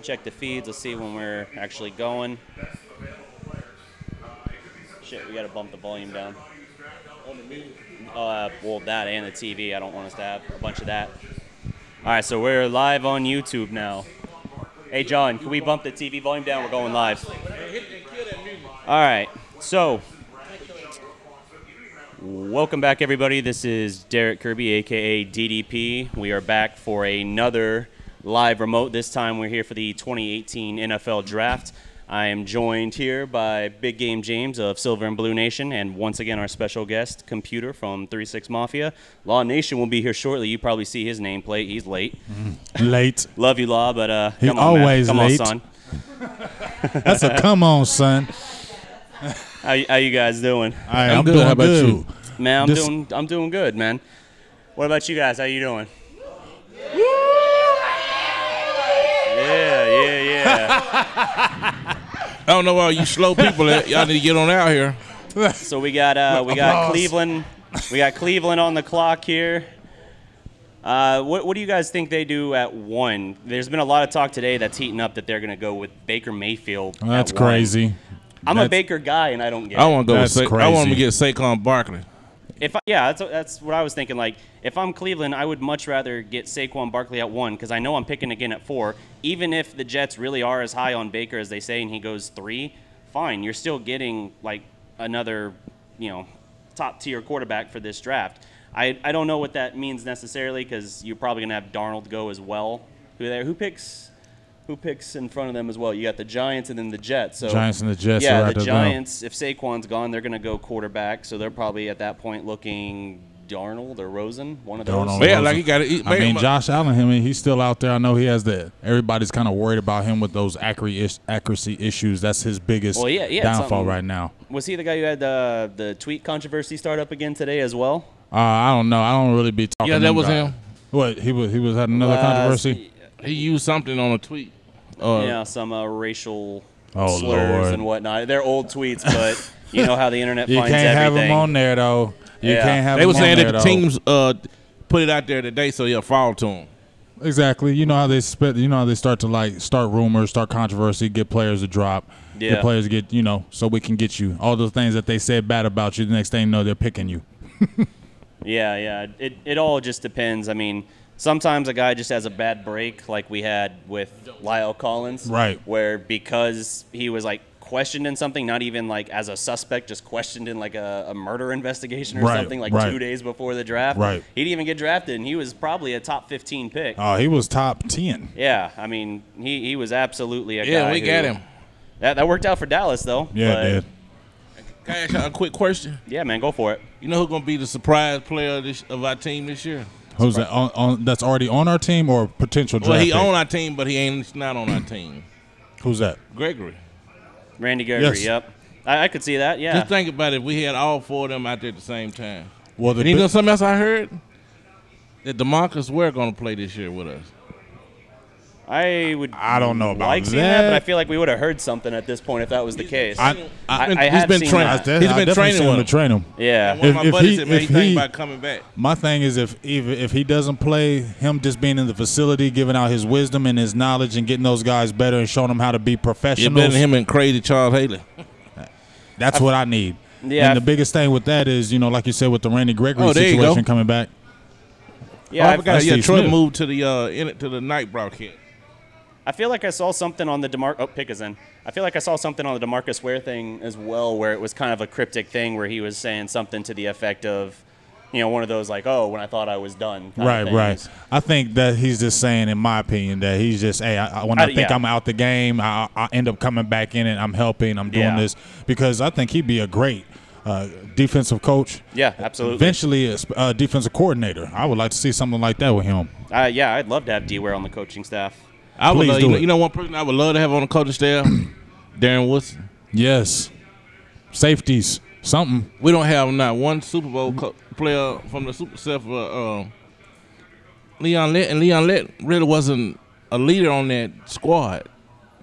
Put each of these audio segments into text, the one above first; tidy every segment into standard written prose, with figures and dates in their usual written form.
check the feeds. Let's see when we're actually going. Shit, we got to bump the volume down. Well, that and the TV. I don't want us to have a bunch of that. All right, so we're live on YouTube now. Hey, John, can we bump the TV volume down? We're going live. All right, so welcome back, everybody. This is Derek Kirby, a.k.a. DDP. We are back for another live remote. This time we're here for the 2018 NFL Draft. I am joined here by Big Game James of Silver and Blue Nation, and once again our special guest, Computer from 36 Mafia. Law Nation will be here shortly. You probably see his nameplate. He's late. Late. Love you, Law, but He's come on, always man. Come late. on, son. That's a come on, son. How you guys doing? I'm good. How about you? Man, I'm doing good, man. What about you guys? How you doing? Yeah. I don't know why you slow people. Y'all need to get on out here. So we got Cleveland. We got Cleveland on the clock here. What do you guys think they do at 1? There's been a lot of talk today that's heating up that they're going to go with Baker Mayfield. Oh, that's at 1. crazy. I'm a Baker guy, and I don't get it. I want to go with crazy. I want to get Saquon Barkley. That's what I was thinking. Like, if I'm Cleveland, I would much rather get Saquon Barkley at 1 because I know I'm picking again at 4. Even if the Jets really are as high on Baker as they say and he goes 3, fine. You're still getting, like, another, top-tier quarterback for this draft. I don't know what that means necessarily because you're probably going to have Darnold go as well. Who picks in front of them as well? You got the Giants and then the Jets. So Giants and the Jets. yeah, are right the there Giants, if Saquon's gone, they're going to go quarterback. So they're probably at that point looking Darnold or Rosen, one of those. Yeah, like he got it. I mean, Josh Allen, he's still out there. I know he has everybody's kind of worried about him with those accuracy issues. That's his biggest downfall right now. Was he the guy who had the tweet controversy start up again today as well? I don't know. I don't really be talking. Yeah, that was him. What, he was had another controversy? He used something on a tweet. Some racial slurs Lord. and whatnot. They're old tweets, but you know how the internet You finds can't everything. have them on there, though. You can't have They them were saying on that there, the teams put it out there today, so he'll fall to him. Exactly. You know how they start to start rumors, start controversy, get players to drop, get players to get, so we can get you. All those things that they said bad about you, the next thing you know, they're picking you. Yeah. It all just depends. I mean, sometimes a guy just has a bad break like we had with Lyle Collins. Right. Where because he was questioned in something, not even as a suspect, just questioned in a murder investigation or something 2 days before the draft. Right. He didn't even get drafted, and he was probably a top 15 pick. Oh, he was top 10. Yeah, I mean, he was absolutely a guy. Yeah, we got him. That worked out for Dallas, though. Yeah, it did. Can I ask you a quick question? Yeah, man, go for it. You know who's going to be the surprise player of our team this year? Who's that? That's already on our team or potential draft? Well, he pick? on our team, but he's not on our team. Who's that? Gregory. Randy Gregory, Yes. Yep. I could see that, yeah. Just think about it. If we had all 4 of them out there at the same time. Well, And you know something else I heard? That DeMarcus Ware going to play this year with us. I don't know about seeing that, that. but I feel like we would have heard something at this point if that was the case. He's been seen training. that. He's been training with him. train him. Yeah. And one of my If buddies he- said, man, if he's thinking he- about coming back. My thing is if he doesn't play, him just being in the facility, giving out his wisdom and his knowledge and getting those guys better and showing them how to be You're professionals. better than him and crazy Charles Haley. That's what I need. Yeah. And the biggest thing with that is, like you said, with the Randy Gregory there you situation go. coming back. Yeah, I forgot. that's Yeah, Steve Troy Smith. moved to the night broadcast. I feel like I saw something on the pick is in. I feel like I saw something on the DeMarcus Ware thing as well, where it was kind of a cryptic thing where he was saying something to the effect of, one of those when I thought I was done. Right. I think that he's just saying, in my opinion, that he's just, hey, when I think I'm out the game, I end up coming back in it. I'm helping. I'm doing this because I think he'd be a great defensive coach. Yeah, absolutely. Eventually, a defensive coordinator. I would like to see something like that with him. I'd love to have D Ware on the coaching staff. I would Please love, do you it. know one person I would love to have on the coaching staff? Darren Woodson. Yes. Safeties. Something. We don't have not one Super Bowl player from the Super except for Leon Lett, and Leon Lett really wasn't a leader on that squad.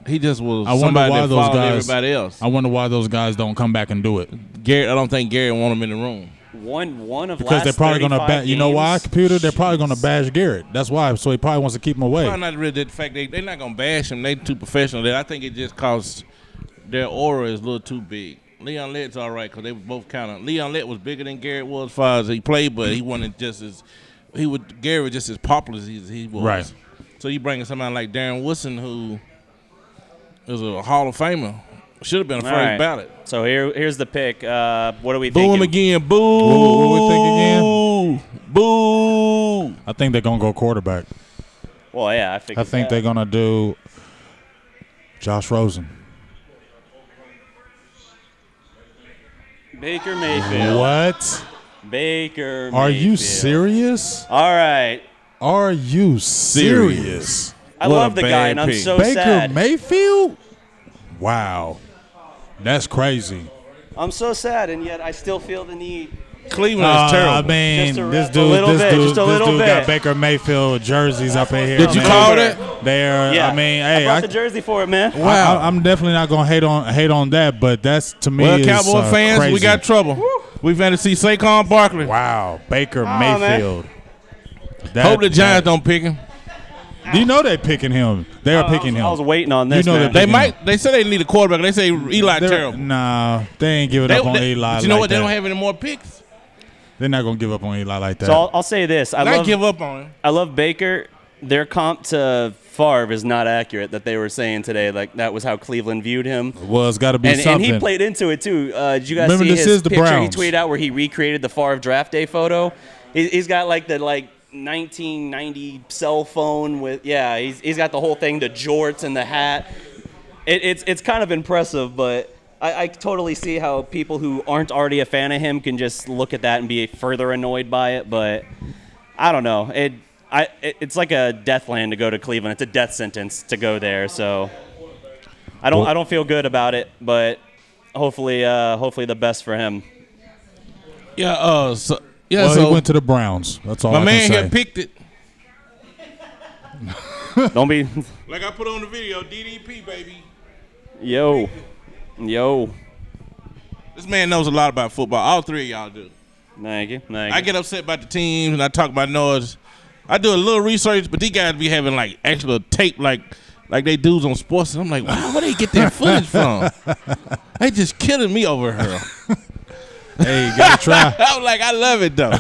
He just was somebody that followed everybody else. I wonder why those guys don't come back and do it. I don't think Gary want him in the room. One of because last they're probably going to bash. You know why, games? computer? They're probably going to bash Garrett. That's why. So he probably wants to keep him away. Probably not really the fact they're not going to bash him. They too professional. I think it just cause their aura is a little too big. Leon Lett's all right because they were both kind of. Leon Lett was bigger than Garrett was as far as he played, but he wasn't just as. Garrett was just as popular as he was. Right. So you bring somebody like Darren Woodson, who is a Hall of Famer. Should have been a first ballot. So here's the pick. What are we Boo thinking? him again. Boo. What we think again? Boo. I think they're going to go quarterback. Well, yeah, I think they're going to do Josh Rosen. Baker Mayfield. What? Baker Mayfield. Are you serious? All right. Are you serious? I love the guy, and I'm so sad. Baker Mayfield? Wow. That's crazy. I'm so sad, and yet I still feel the need. Cleveland is terrible. I mean, this just a little dude bit. got Baker Mayfield jerseys up in here. Did you call that? There. Yeah. I mean, hey, I brought the jersey for it, man. Wow. I'm definitely not gonna hate on that, but that's to me. Well, is, Cowboy fans, crazy. we got trouble. We've had to see Saquon Barkley. Wow, Baker Mayfield. Hope the Giants don't pick him. You know they picking him. They are picking him. I was waiting on this. You know man. They might. They say they need a quarterback. They say Eli terrible. Nah, they ain't giving up on Eli. But you know like what? They that. don't have any more picks. They're not gonna give up on Eli like that. So I'll say this: I give up on him. I love Baker. Their comp to Favre is not accurate. That they were saying today, like that was how Cleveland viewed him. Well, it's got to be And something. he played into it too. Did you guys Remember, see this his is the picture Browns. he tweeted out where he recreated the Favre draft day photo? He's got like the 1990 cell phone with he's got the whole thing, the jorts and the hat. It's kind of impressive, but I totally see how people who aren't already a fan of him can just look at that and be further annoyed by it. But I don't know. It's like a death land to go to Cleveland. It's a death sentence to go there. So I don't feel good about it, but hopefully the best for him. Yeah. So he went to the Browns. That's all. My I man can say. here picked it. Don't be. Like I put on the video, DDP baby. Yo. This man knows a lot about football. All three of y'all do. Thank you. I get upset about the teams and I talk about noise. I do a little research, but these guys be having like actual tape like they dudes on sports. And I'm like, wow, where they get their footage from? They just killing me over here. Hey, you gotta try. I'm like, I love it though.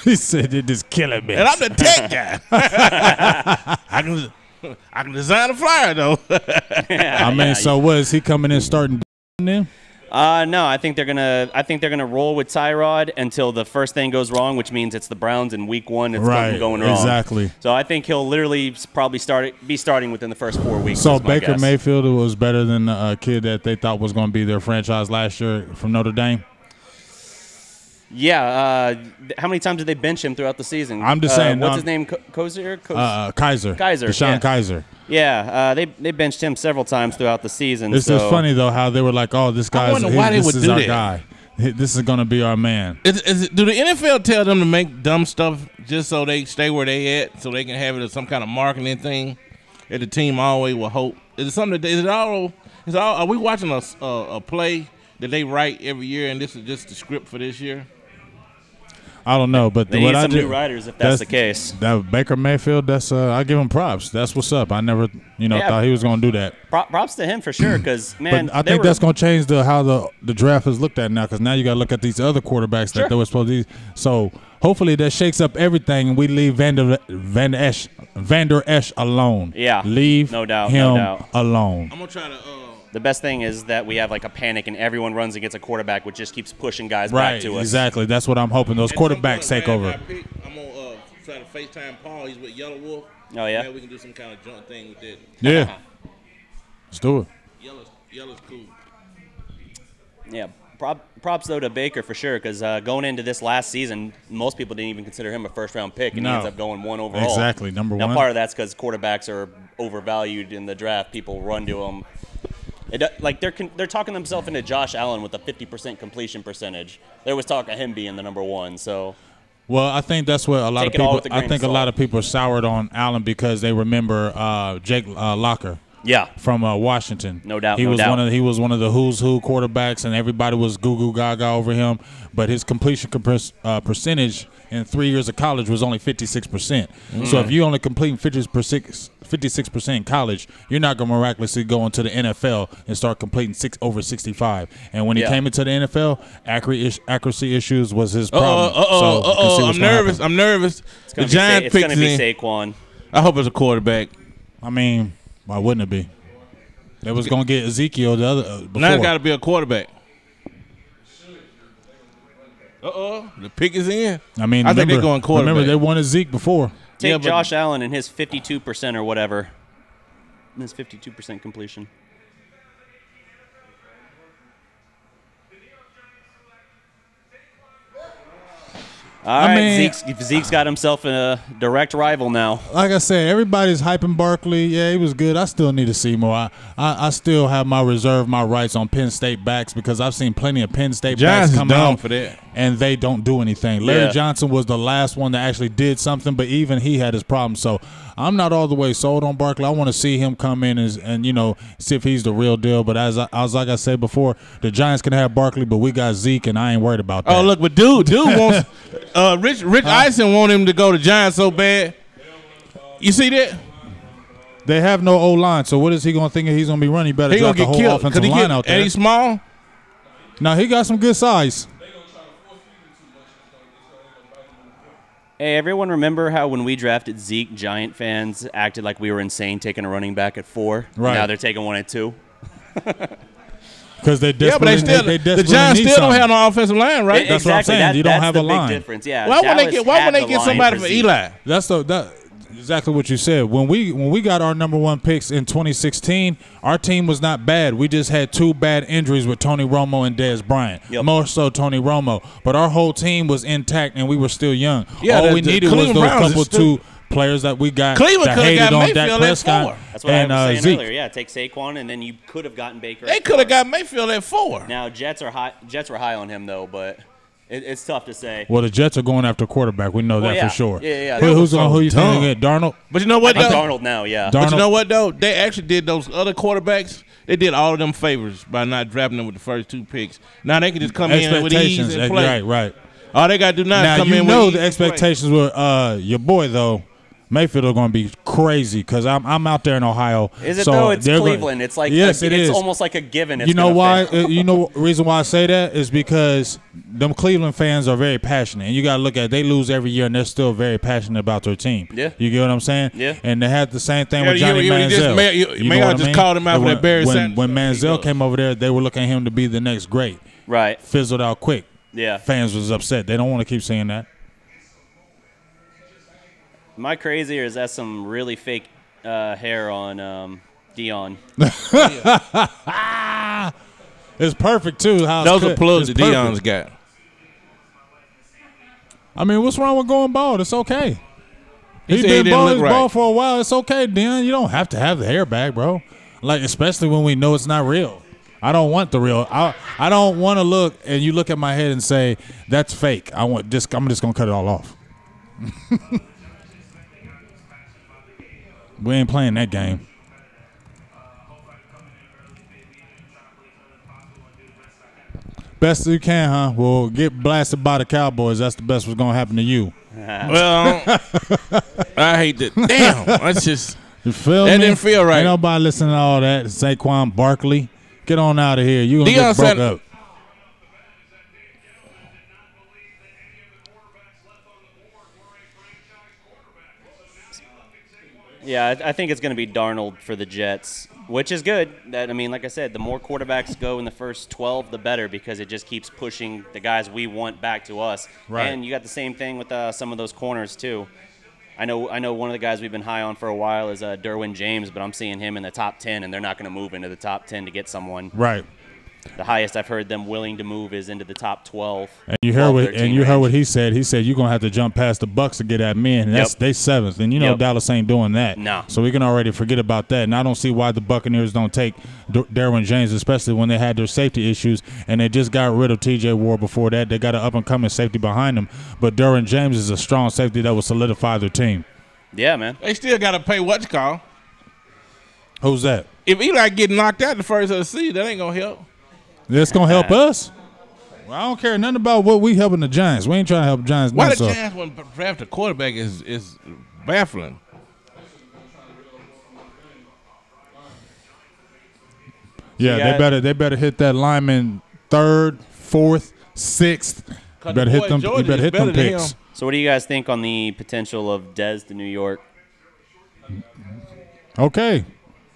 He said they're just killing me. And I'm the tech guy. I can design a flyer though. I mean, so what is he coming in starting then? No, I think they're gonna roll with Tyrod until the first thing goes wrong, which means it's the Browns in Week 1. It's going wrong. Exactly. So I think he'll literally probably be starting within the first 4 weeks. So Baker Mayfield was better than a kid that they thought was going to be their franchise last year from Notre Dame. Yeah. How many times did they bench him throughout the season? I'm just saying. What's his name? Kaiser. Kaiser. DeShone yeah. Kaiser. Yeah, they benched him several times throughout the season. It's just funny though how they were like, "Oh, this guy's this is our guy. This is going to be our man." Do the NFL tell them to make dumb stuff just so they stay where they at, so they can have it as some kind of marketing thing that the team always will hope? Is it something? Are we watching a play that they write every year, and this is just the script for this year? I don't know, but they need some new writers if that's the case. That Baker Mayfield, I give him props. That's what's up. I never, thought he was going to do that. Props to him for sure, because man, but I think that's going to change how the draft is looked at now. Because now you got to look at these other quarterbacks that they were supposed to. So hopefully that shakes up everything, and we leave Vander Esch alone. Yeah, leave him alone. I'm gonna try to. The best thing is that we have like a panic and everyone runs against a quarterback, which just keeps pushing guys back to us. Exactly. That's what I'm hoping. Those quarterbacks take over. I'm gonna try to FaceTime Paul. He's with Yellow Wolf. Oh yeah. Maybe we can do some kind of joint thing with that. Yeah. Let's do it. Yellow's cool. Yeah. Props though to Baker for sure, because going into this last season, most people didn't even consider him a first-round pick, and he ends up going 1 overall. Exactly, number 1. Now part of that's because quarterbacks are overvalued in the draft. People run to them. They're talking themselves into Josh Allen with a 50% completion percentage. There was talk of him being the number 1. So, well, I think that's what a lot of people. I think a lot of people are soured on Allen because they remember Jake Locker Yeah. From Washington. No doubt. He was one of the who's who quarterbacks, and everybody was goo goo gaga over him. But his completion percentage in 3 years of college was only 56%. So if you only completing 56% in college, you're not going to miraculously go into the NFL and start completing over 65. And when he came into the NFL, accuracy issues was his problem. I'm nervous. The Giants picked It's going to be Saquon. I hope it's a quarterback. I mean, why wouldn't it be? They was going to get Ezekiel the other before. Now it's got to be a quarterback. The pick is in. I mean, I think they're going quarterback. Remember, they wanted Zeke before. Take Josh Allen and his 52% or whatever. His 52% completion. All right, Zeke's got himself a direct rival now. Like I said, everybody's hyping Barkley. Yeah, he was good. I still need to see more. I still have my rights on Penn State backs because I've seen plenty of Penn State backs come out for that, and they don't do anything. Larry Johnson was the last one that actually did something, but even he had his problems. So I'm not all the way sold on Barkley. I want to see him come in and see if he's the real deal. But as like I said before, the Giants can have Barkley, but we got Zeke, and I ain't worried about that. Oh, look, but dude wants Rich Eisen want him to go to Giants so bad. You see that? They have no O-line, so what is he going to think he's going to be running? He better drop the whole offensive line out there. And he's small? No, he got some good size. Hey, everyone remember how when we drafted Zeke, Giant fans acted like we were insane taking a running back at 4? Right. Now they're taking one at 2. Because they desperately, the Giants still don't have no offensive line, right? That's what I'm saying. You don't have a line. Big difference. Yeah. Why would they get somebody for Eli? That's exactly what you said. When we got our number 1 picks in 2016, our team was not bad. We just had 2 bad injuries with Tony Romo and Dez Bryant. Yep. More so Tony Romo. But our whole team was intact, and we were still young. Yeah, all we needed was those two players that we got. Cleveland that could have hated got on Mayfield Dak at 4. That's what I was saying Zeke. earlier. Yeah, take Saquon, and then you could have gotten Baker. They could have got Mayfield at 4. Now Jets were high on him though, but it's tough to say. Well, the Jets are going after quarterback. We know that for sure. Yeah. Who you think get Darnold? But you know what? Darnold now, yeah. But you know what though? They actually did those other quarterbacks. They did all of them favors by not drafting them with the first 2 picks. Now they can just come in with ease and play. Right. All they got to do now is come in with ease. Now you know the expectations were your boy though. Mayfield are going to be crazy because I'm out there in Ohio. Is it though? It's Cleveland. It's like yes, it's almost like a given. You know why? You know the reason why I say that is because them Cleveland fans are very passionate, and you got to look at they lose every year, and they're still very passionate about their team. Yeah, you get what I'm saying? Yeah. And they had the same thing with Johnny Manziel. I just called him out for that Barry Sanders. When Manziel came over there, they were looking at him to be the next great. Right. Fizzled out quick. Yeah. Fans was upset. They don't want to keep saying that. Am I crazy, or is that some really fake hair on Dion? It's perfect, too. Those are plugs that Dion's got. I mean, what's wrong with going bald? It's okay. He's been bald for a while. It's okay, Dion. You don't have to have the hair back, bro. Like, especially when we know it's not real. I don't want the real. I don't want to look, and you look at my head and say, that's fake. I'm just going to cut it all off. We ain't playing that game. Best you can, huh? Well, get blasted by the Cowboys. That's the best what's going to happen to you. Well, I hate that. Damn. That's just. You feel me? That didn't feel right. Ain't nobody listening to all that. Saquon Barkley. Get on out of here. You going to get broke up. Yeah, I think it's going to be Darnold for the Jets, which is good. Like I said, the more quarterbacks go in the first 12, the better, because it just keeps pushing the guys we want back to us. Right. And you got the same thing with some of those corners too. I know one of the guys we've been high on for a while is Derwin James, but I'm seeing him in the top 10, and they're not going to move into the top 10 to get someone. Right. The highest I've heard them willing to move is into the top 12. And you heard what he said. He said you're gonna have to jump past the Bucks to get at men. And they 7th, and Dallas ain't doing that. No. So we can already forget about that. And I don't see why the Buccaneers don't take Derwin James, especially when they had their safety issues, and they just got rid of T.J. Ward before that. They got an up and coming safety behind them, but Derwin James is a strong safety that will solidify their team. Yeah, man. They still got to pay what you call. Who's that? If Eli get knocked out the first of the season, that ain't gonna help. It's gonna help us. Well, I don't care nothing about what we helping the Giants. We ain't trying to help Giants. Why the Giants want to draft a quarterback is baffling. Yeah, they better hit that lineman 3rd, 4th, 6th. You better hit them. You better hit them picks. So, what do you guys think on the potential of Dez to New York? Okay,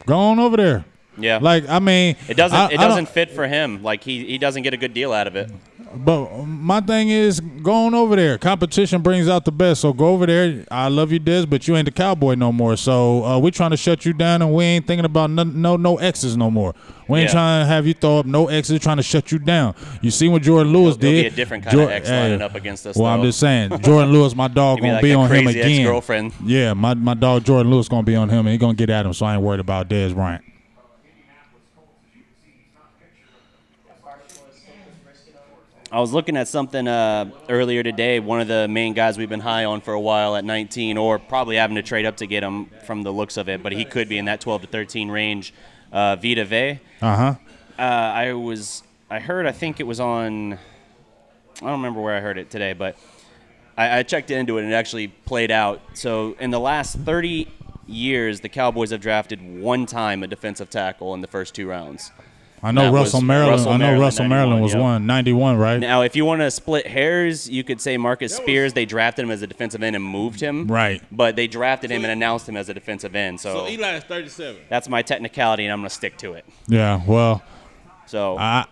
go on over there. Yeah, like I mean, it doesn't fit for him. Like he doesn't get a good deal out of it. But my thing is, go on over there. Competition brings out the best. So go over there. I love you, Dez, but you ain't the Cowboy no more. So we trying to shut you down, and we ain't thinking about no X's no more. We ain't trying to have you throw up no X's, trying to shut you down. You see what Jordan Lewis did? He'll be a different kind of X lining up against us. Well, though. I'm just saying, Jordan Lewis, my dog, gonna be on him again. Ex-girlfriend. Yeah, my dog Jordan Lewis gonna be on him, and he gonna get at him. So I ain't worried about Dez Bryant. I was looking at something earlier today. One of the main guys we've been high on for a while at 19, or probably having to trade up to get him from the looks of it, but he could be in that 12 to 13 range. Vita Vea. I think it was on. I don't remember where I heard it today, but I checked into it and it actually played out. So in the last 30 years, the Cowboys have drafted one time a defensive tackle in the first 2 rounds. I know Russell Maryland was 91, right? Now, if you want to split hairs, you could say Marcus Spears. They drafted him as a defensive end and moved him. Right. But they drafted him and announced him as a defensive end. So Eli is 37. That's my technicality, and I'm going to stick to it. Yeah, well. So I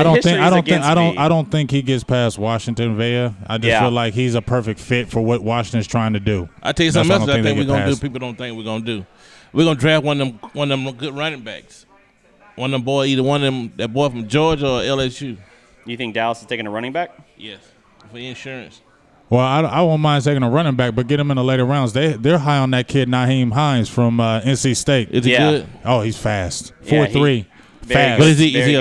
don't think he gets past Washington Vea. I just feel like he's a perfect fit for what Washington's trying to do. I tell you something else I think we're going to do. People don't think we're going to do. We're going to draft one of them good running backs. One of them boy, either one of them, that boy from Georgia or LSU. You think Dallas is taking a running back? Yes, for insurance. Well, I won't mind taking a running back, but get him in the later rounds. They're high on that kid Naheem Hines from NC State. Is he good? Oh, he's fast. 4.3. Fast. But is he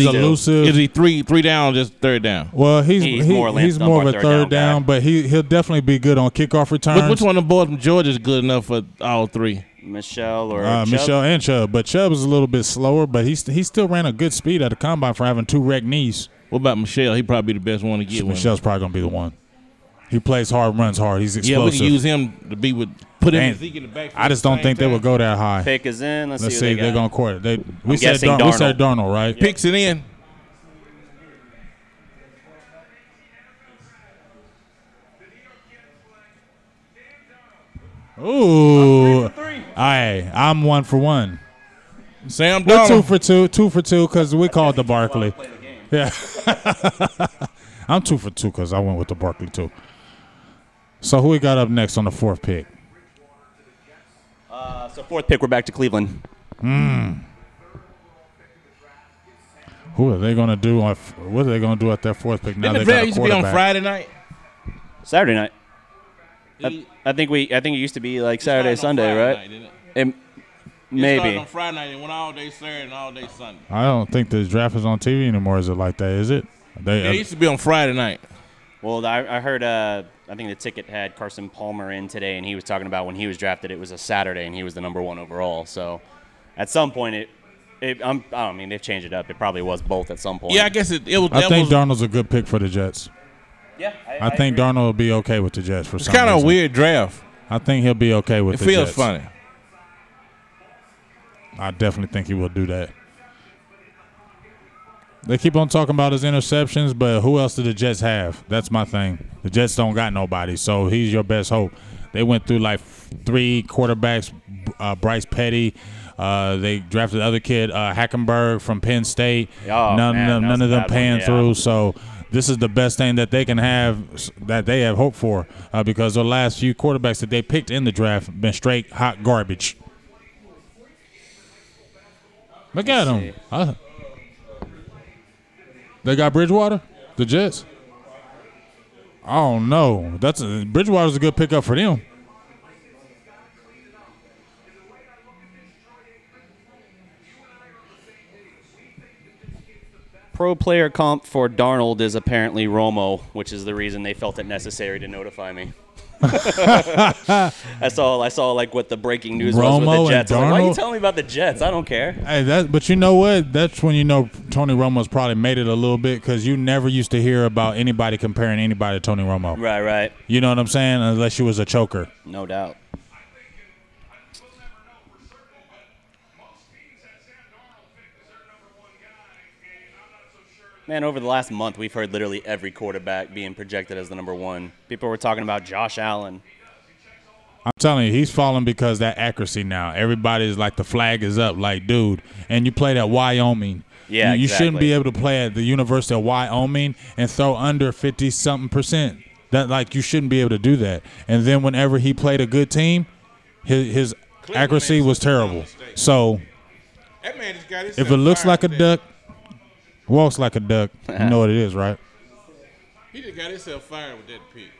elusive? Is he three down, just third down? Well, he's more of a third down, but he'll definitely be good on kickoff returns. Which one of the boys from Georgia is good enough for all 3? Michelle or Michelle and Chubb, but Chubb is a little bit slower, but he still ran a good speed at the combine for having 2 wrecked knees. What about Michelle? He probably be the best one to get. Michelle's probably gonna be the one. He plays hard, runs hard. He's explosive. Yeah, we can use him to be with put him in the back. I just don't think they would go that high. Pick is in. Let's see. They're gonna court it. We said Darnold, right? Yep. Picks it in. Ooh, I'm 1 for 1. Sam We're Darnold. 2 for 2 because we called the Barkley. Yeah, I'm 2 for 2 because I went with the Barkley too. So who we got up next on the 4th pick? So 4th pick, we're back to Cleveland. Who are they gonna do? What are they gonna do at that 4th pick? Now Didn't the draft used to be on Friday night? Saturday night. I think it used to be like Saturday, Sunday, right? Night, maybe. It started on Friday night and went all day Saturday and all day Sunday. I don't think the draft is on TV anymore. Is it like that? Is it? It used to be on Friday night. Well, I heard. I think the ticket had Carson Palmer in today, and he was talking about when he was drafted, it was a Saturday, and he was the number 1 overall. So, at some point, I don't mean they've changed it up. It probably was both at some point. Yeah, I guess it was. I think Darnold's a good pick for the Jets. Yeah, I think Darnold will be okay with the Jets for some reason. It's kind of a weird draft. I think he'll be okay with the Jets. It feels funny. I definitely think he will do that. They keep on talking about his interceptions, but who else do the Jets have? That's my thing. The Jets don't got nobody, so he's your best hope. They went through like 3 quarterbacks, Bryce Petty. They drafted the other kid, Hackenberg from Penn State. None of them paying through, so this is the best thing that they can have, that they have hoped for, because the last few quarterbacks that they picked in the draft have been straight hot garbage. Look at them. They got Bridgewater, the Jets. Oh no, Bridgewater's a good pickup for them. Pro player comp for Darnold is apparently Romo, which is the reason they felt it necessary to notify me. I saw like what the breaking news was with the Jets. I was like, why are you telling me about the Jets? I don't care. Hey, but you know what? That's when you know Tony Romo's probably made it a little bit because you never used to hear about anybody comparing anybody to Tony Romo. Right. You know what I'm saying? Unless you was a choker. No doubt. Man, over the last month, we've heard literally every quarterback being projected as the number one. People were talking about Josh Allen. I'm telling you, he's falling because that accuracy now. Everybody's like, the flag is up. Like, dude, and you played at Wyoming. Yeah, you exactly. shouldn't be able to play at the University of Wyoming and throw under 50-something%. That, like, you shouldn't be able to do that. And then whenever he played a good team, his accuracy was terrible. So if it looks like a duck, walks like a duck, you know what it is, right? He just got himself fired with that pick.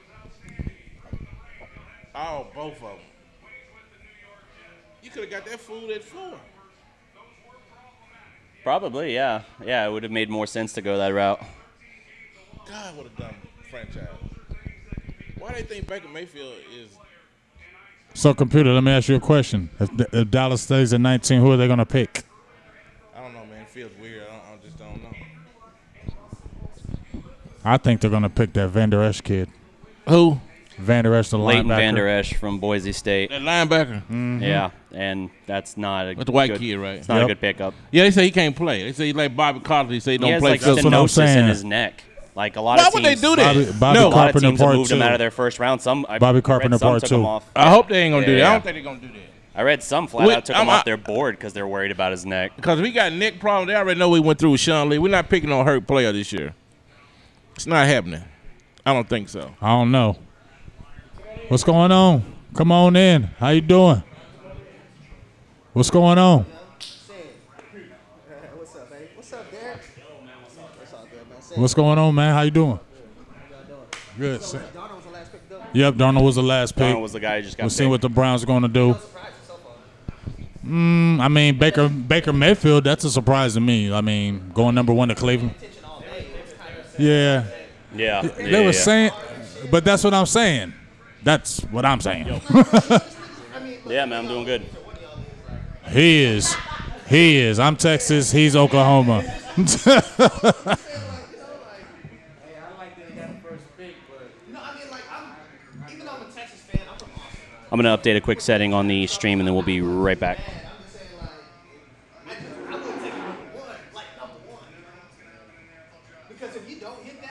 Oh, both of them. You could have got that fool at 4. Probably, yeah. Yeah, it would have made more sense to go that route. God, what a dumb franchise. Why do they think Baker Mayfield is... So, computer, let me ask you a question. If Dallas stays at 19, who are they going to pick? I don't know, man. It feels weird. I just don't know. I think they're going to pick that Van Der Esch kid. Who? Van Der Esch, the Leighton linebacker. Van Der Esch from Boise State. That linebacker. Mm-hmm. Yeah, and that's not a That's the white good, kid, right? It's not a good pickup. Yeah, they say he can't play. They say he's like Bobby Carter. They say he don't has play. like That's what I'm stenosis in saying. his neck. Like a lot Why of would teams, they do that? Bobby a lot of Carpenter teams have part moved him 2. out of their first round. Bobby Carpenter some part took 2. him off. I hope they ain't going to do that. I Yeah. don't think they're going to do that. I read some flat out took him I'm- off their board because they're worried about his neck. Because if we got neck problems, they already know we went through with Sean Lee. We're not picking on hurt player this year. It's not happening. I don't think so. I don't know. What's going on? Come on in. How you doing? What's going on? What's up, baby? What's up, Derek? It's all good, man. What's going on, man? How you doing? Good. Darnold was the last pick, though. Yep, Darnold was the last pick. Darnold was the guy who just got We'll see picked. what the Browns are going to do. I mean, Baker Mayfield, that's a surprise to me. I mean, going number 1 to Cleveland. Yeah. Yeah. They were saying, but that's what I'm saying. That's what I'm saying. Yeah, man, I'm doing good. He is. I'm Texas. He's Oklahoma. I'm going to update a quick setting on the stream, and then we'll be right back.